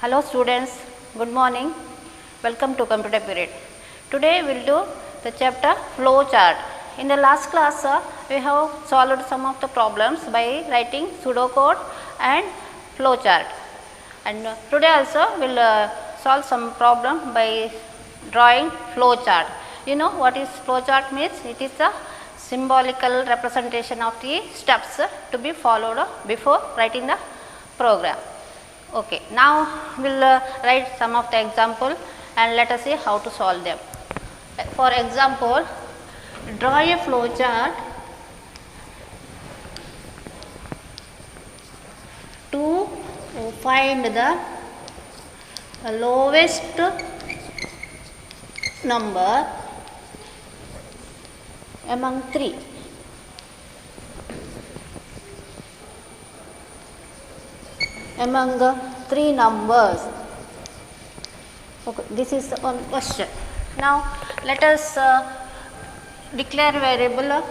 Hello students, good morning. Welcome to computer period. Today we will do the chapter flow chart. In the last class we have solved some of the problems by writing pseudocode and flow chart. And today also we will solve some problem by drawing flow chart. You know what is flow chart means? It is a symbolical representation of the steps to be followed before writing the program. Okay, now we will write some of the example and let us see how to solve them. For example, draw a flow chart to find the lowest number among 3. Among 3 numbers. Okay, this is one question. Now let us declare variable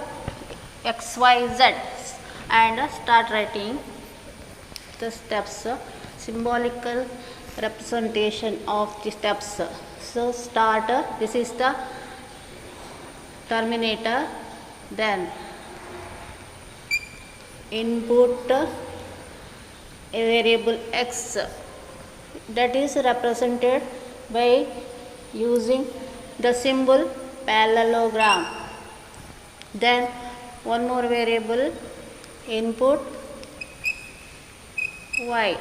x, y, z and start writing the steps, symbolical representation of the steps. So start, this is the terminator, then input a variable x that is represented by using the symbol parallelogram. Then one more variable input y,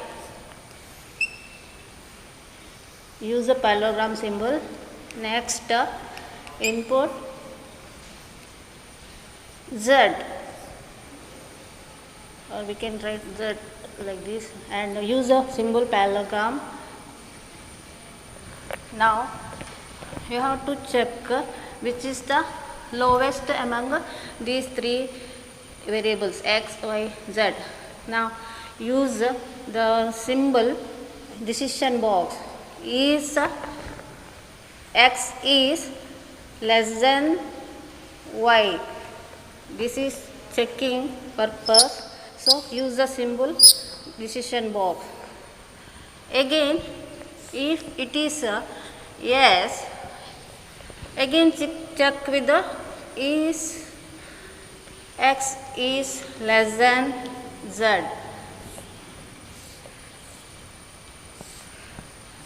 use the parallelogram symbol. Next input z, or we can write z like this and use the symbol parallelogram. Now you have to check which is the lowest among these 3 variables x, y, z. Now use the symbol decision box. Is x is less than y? This is checking purpose. So use the symbol decision box. Again, if it is yes, again check with the is x is less than z,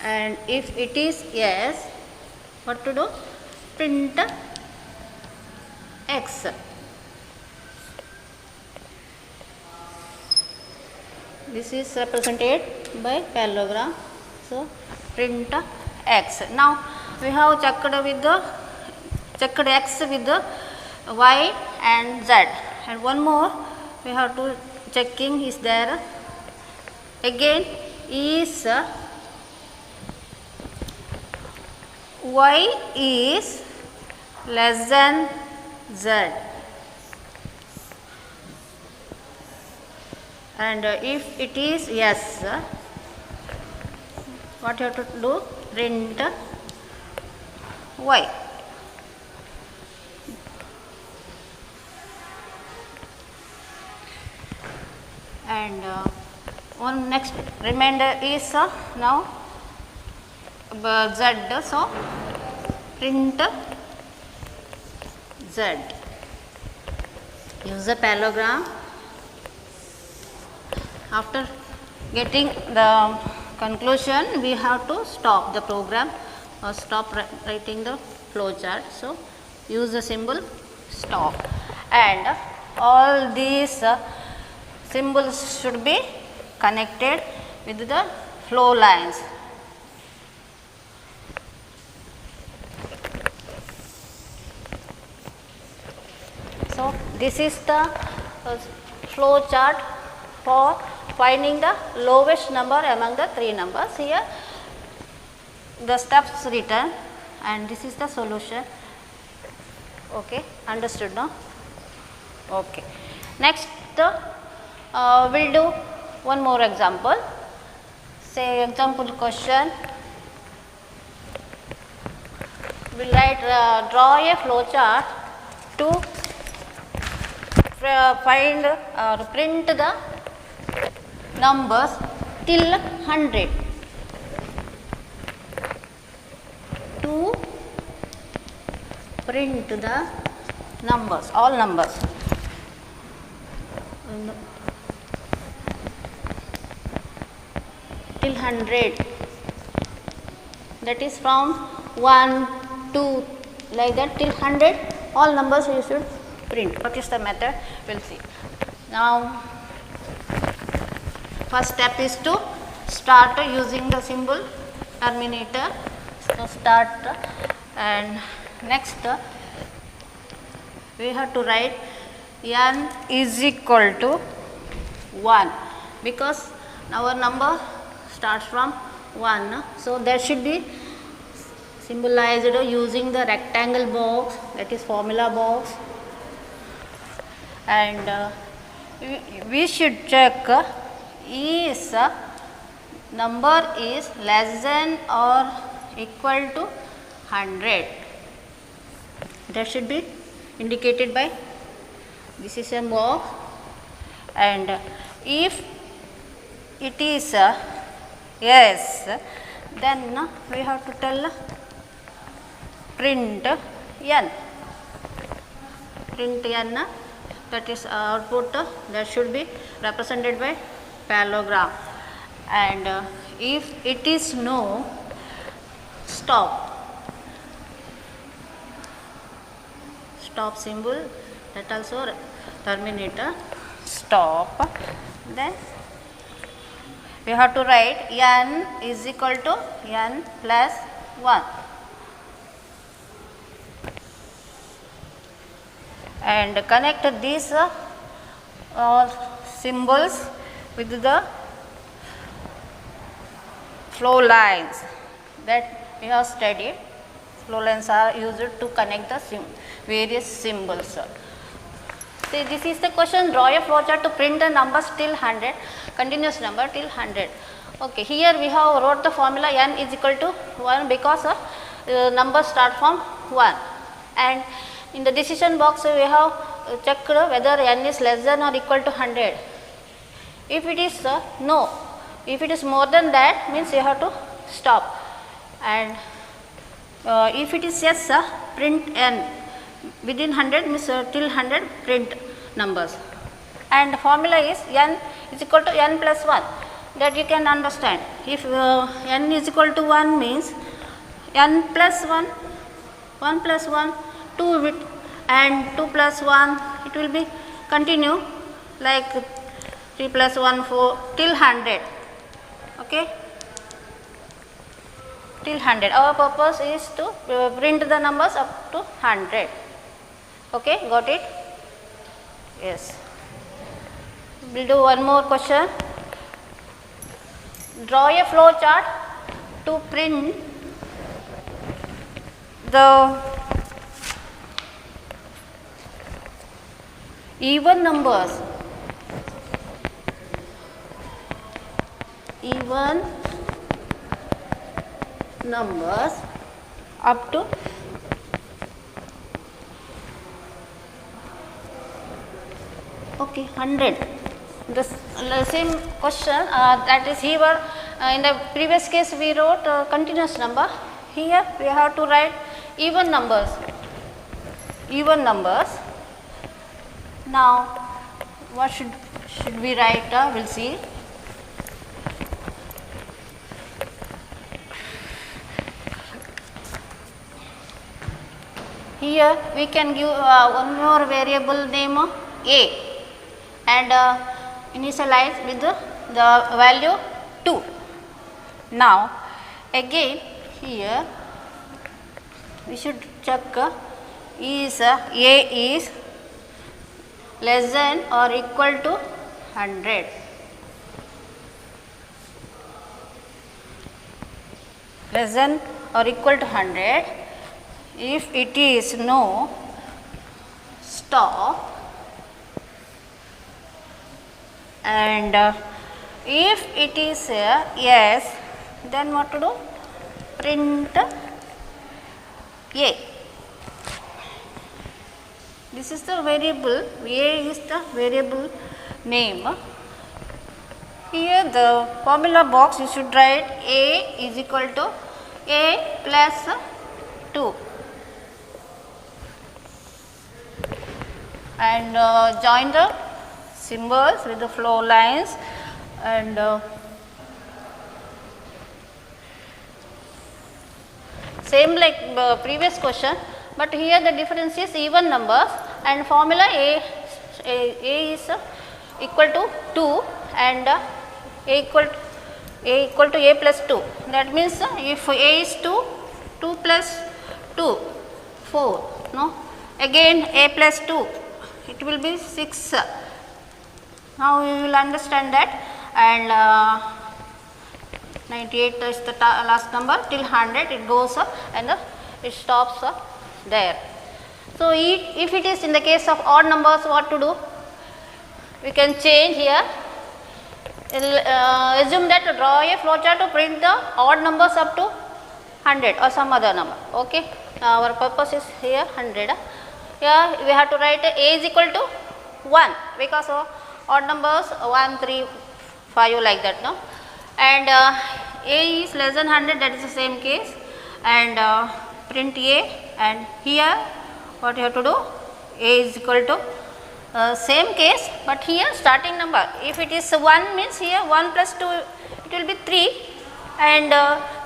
and if it is yes, what to do? Print x. This is represented by parallelogram. So print x. Now we have checked x with the y and z, and one more we have to checking is there. Again is y is less than z, and if it is yes, what you have to do? Print y. And one next remainder is now z, so print z. Use the parallelogram. After getting the conclusion, we have to stop the program or stop writing the flow chart. So use the symbol stop, and all these symbols should be connected with the flow lines. So this is the flow chart for finding the lowest number among the 3 numbers. Here the steps written and this is the solution. Okay, understood now? Okay. Next we'll do one more example. Say example question. We'll write draw a flow chart to find or print the numbers till 100. to print the numbers, all numbers. Till 100, that is from 1, 2, like that till 100, all numbers you should print. What is the method? We will see. Now, first step is to start using the symbol terminator. So, start, and next we have to write n is equal to 1, because our number starts from 1. So, that should be symbolized using the rectangle box, that is formula box, and we should check is number is less than or equal to 100. That should be indicated by this is a box, and if it is yes, then we have to tell print n. Print n, that is output, that should be represented by parallelogram, and if it is no, stop. Stop symbol, that also terminator, stop. Then we have to write n is equal to n plus 1, and connect these symbols with the flow lines that we have studied. Flow lines are used to connect the various symbols. See, this is the question, draw a flowchart to print the numbers till 100, continuous number till 100. Okay, here we have wrote the formula n is equal to 1 because numbers start from 1, and in the decision box we have checked whether n is less than or equal to 100. If it is no, if it is more than that, means you have to stop, and if it is yes, print n. Within 100 means till 100 print numbers, and formula is n is equal to n plus 1, that you can understand. If n is equal to 1 means n plus 1, 1 plus 1, 2 with, and 2 plus 1, it will be continue like 3 plus 1 4 till 100. Okay, till 100. Our purpose is to print the numbers up to 100. Okay, got it? Yes. We will do one more question. Draw a flow chart to print the even numbers. Even numbers up to okay 100. The same question that is here in the previous case we wrote continuous number. Here we have to write even numbers. Even numbers. Now what should we write? We will see. Here we can give one more variable name a, and initialize with the value 2. Now again here we should check is a is less than or equal to 100. Less than or equal to 100. If it is no, stop, and if it is yes, then what to do? Print a. This is the variable, a is the variable name. Here the formula box you should write a is equal to a plus 2 and join the symbols with the flow lines and same like previous question, but here the difference is even numbers and formula A is equal to 2 and A equal to A plus 2. That means if A is 2, 2 plus 2, 4, no, again A plus 2, it will be 6. Now you will understand that, and 98 is the last number, till 100 it goes up and it stops there. So if it is in the case of odd numbers, what to do? We can change here. Assume that draw a flowchart to print the odd numbers up to 100 or some other number. Okay, our purpose is here 100. Here we have to write A is equal to 1 because of odd numbers 1, 3, 5 like that, no, and A is less than 100, that is the same case, and print A, and here what you have to do, A is equal to same case, but here starting number, if it is 1 means here 1 plus 2 it will be 3 and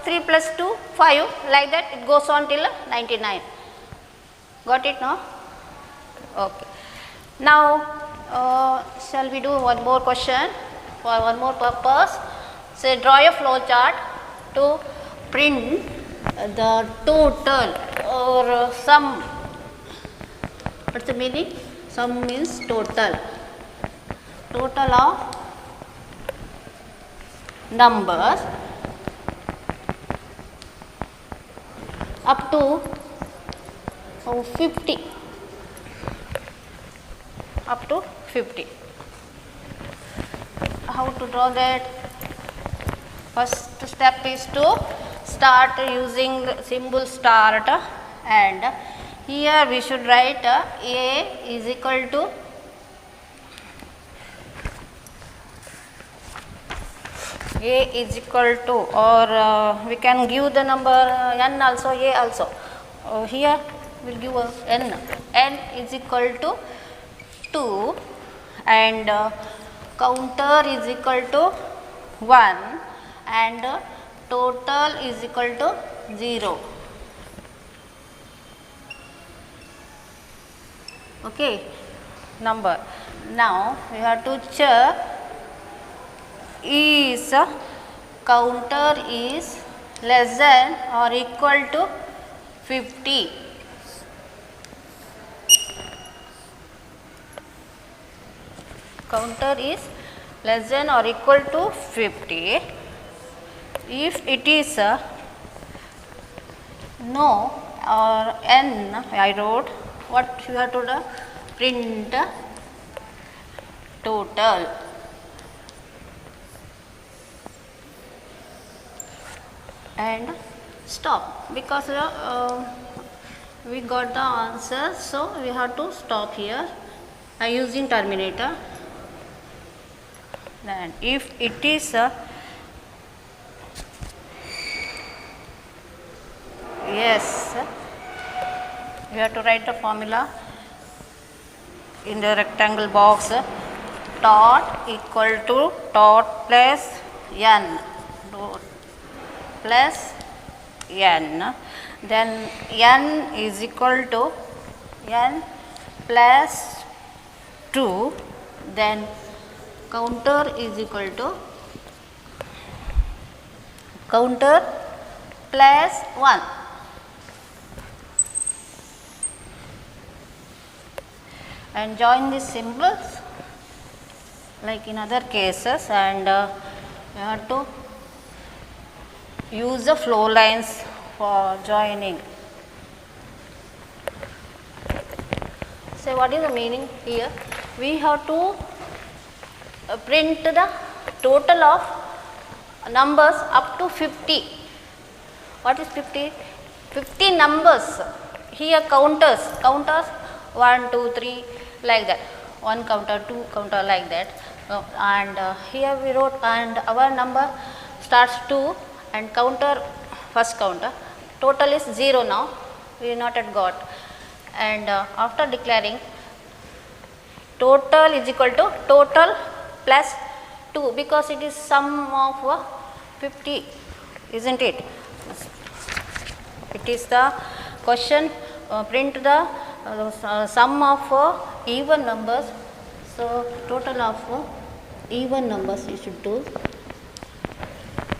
3 plus 2 5, like that it goes on till 99. Got it, no? Okay. Now shall we do one more question for one more purpose? Say draw a flow chart to print the total or sum. What's the meaning? Sum means total of numbers up to 50. Up to 50. How to draw that? First step is to start using the symbol start, and here we should write A is equal to or we can give the number n also, A also. Here we will give n is equal to 2 and counter is equal to 1 and total is equal to 0. Okay, number. Now we have to check is counter is less than or equal to 50. Counter is less than or equal to 50. If it is no or n, I wrote, what you have to do? Print total. And stop, because we got the answer, so we have to stop here using terminator. And if it is yes, we have to write the formula in the rectangle box, dot equal to dot plus n, dot plus n, then n is equal to n plus 2, then counter is equal to counter plus 1. And join these symbols like in other cases, and you have to use the flow lines for joining. So what is the meaning here? We have to print the total of numbers up to 50. What is 50? 50 numbers. Here counters 1, 2, 3 like that, 1 counter, 2 counter like that, and here we wrote, and our number starts 2 and counter, first counter, total is 0 now, we not yet got. And after declaring total is equal to total plus 2, because it is sum of 50, isn't it? It is the question, print the sum of even numbers. So, total of even numbers you should do,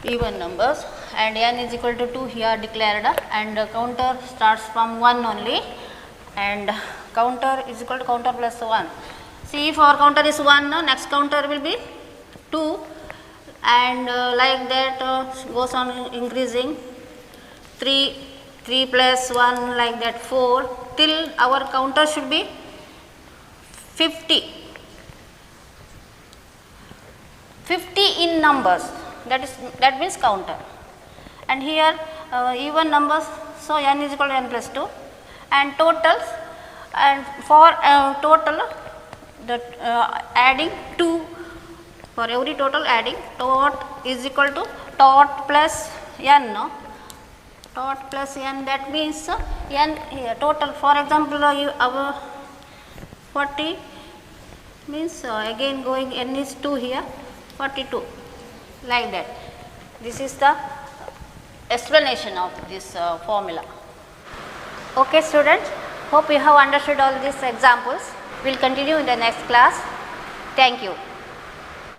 even numbers, and n is equal to 2 here declared, and counter starts from 1 only, and counter is equal to counter plus 1. See, if our counter is 1, next counter will be 2, and like that goes on increasing, 3 plus 1, like that 4, till our counter should be 50. 50 in numbers, that means counter, and here even numbers, so n is equal to n plus 2, and totals, and for total the adding 2, for every total adding tot is equal to tot plus n, no? Tot plus n, that means n here total, for example our 40 means again going n is 2 here, 42, like that. This is the explanation of this formula. Okay students, hope you have understood all these examples. We will continue in the next class. Thank you.